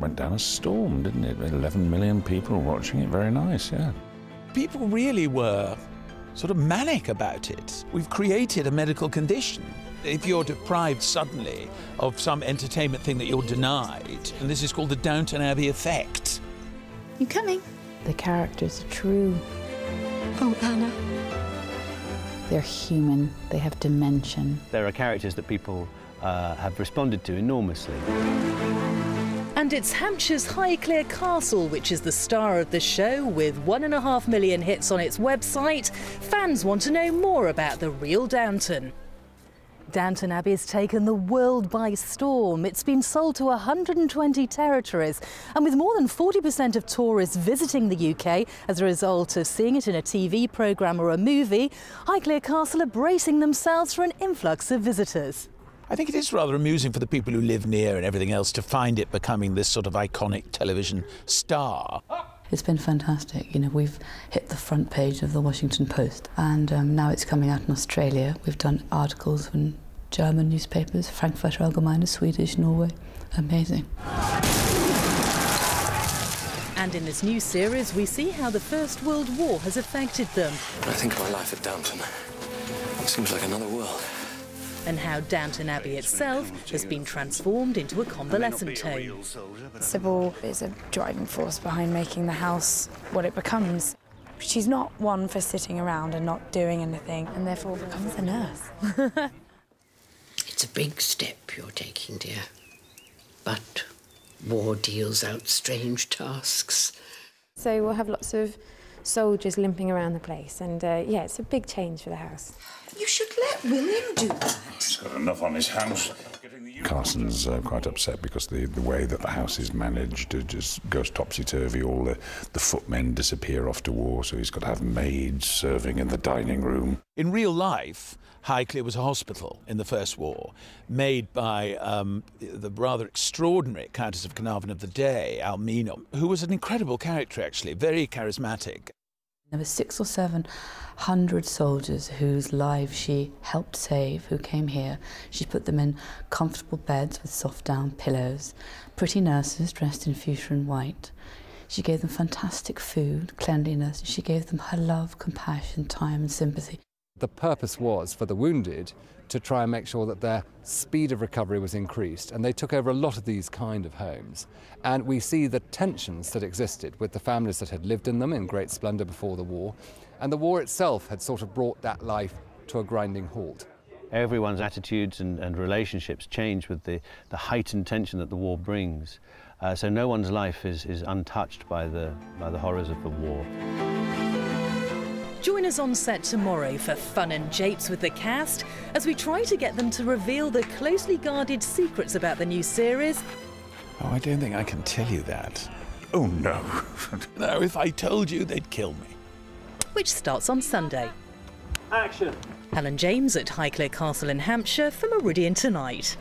went down a storm, didn't it? 11 million people watching it. Very nice, yeah. People really were sort of manic about it. We've created a medical condition. If you're deprived suddenly of some entertainment thing that you're denied, and this is called the Downton Abbey effect. You coming? The characters are true. Oh, Anna. They're human, they have dimension. There are characters that people have responded to enormously. And it's Hampshire's Highclere Castle which is the star of the show, with 1.5 million hits on its website. Fans want to know more about the real Downton. Downton Abbey has taken the world by storm. It's been sold to 120 territories, and with more than 40% of tourists visiting the UK as a result of seeing it in a TV programme or a movie, Highclere Castle are bracing themselves for an influx of visitors. I think it is rather amusing for the people who live near and everything else to find it becoming this sort of iconic television star. It's been fantastic. You know, we've hit the front page of the Washington Post, and now it's coming out in Australia. We've done articles in German newspapers, Frankfurter Allgemeine, Swedish, Norway. Amazing. And in this new series, we see how the First World War has affected them. When I think of my life at Downton, it seems like another world. And how Downton Abbey itself has been transformed into a convalescent home. Sybil is a driving force behind making the house what it becomes. She's not one for sitting around and not doing anything, and therefore becomes a nurse. It's a big step you're taking, dear. But war deals out strange tasks. So we'll have lots of soldiers limping around the place, and yeah, it's a big change for the house. You should let William do that. He's got enough on his hands. Carson's quite upset because the way that the house is managed, it just goes topsy-turvy. All the footmen disappear off to war, so he's got to have maids serving in the dining room. In real life, Highclere was a hospital in the First War, made by the rather extraordinary Countess of Carnarvon of the day, Almina, who was an incredible character, actually, very charismatic. There were 600 or 700 soldiers whose lives she helped save, who came here. She put them in comfortable beds with soft down pillows, pretty nurses dressed in fuchsia and white. She gave them fantastic food, cleanliness. She gave them her love, compassion, time and sympathy. The purpose was for the wounded to try and make sure that their speed of recovery was increased, and they took over a lot of these kind of homes. And we see the tensions that existed with the families that had lived in them in great splendour before the war, and the war itself had sort of brought that life to a grinding halt. Everyone's attitudes and relationships change with the heightened tension that the war brings. So no one's life is untouched by the horrors of the war. Join us on set tomorrow for fun and japes with the cast as we try to get them to reveal the closely guarded secrets about the new series. Oh, I don't think I can tell you that. Oh, no. No, if I told you, they'd kill me. Which starts on Sunday. Action! Helen James at Highclere Castle in Hampshire for Meridian Tonight.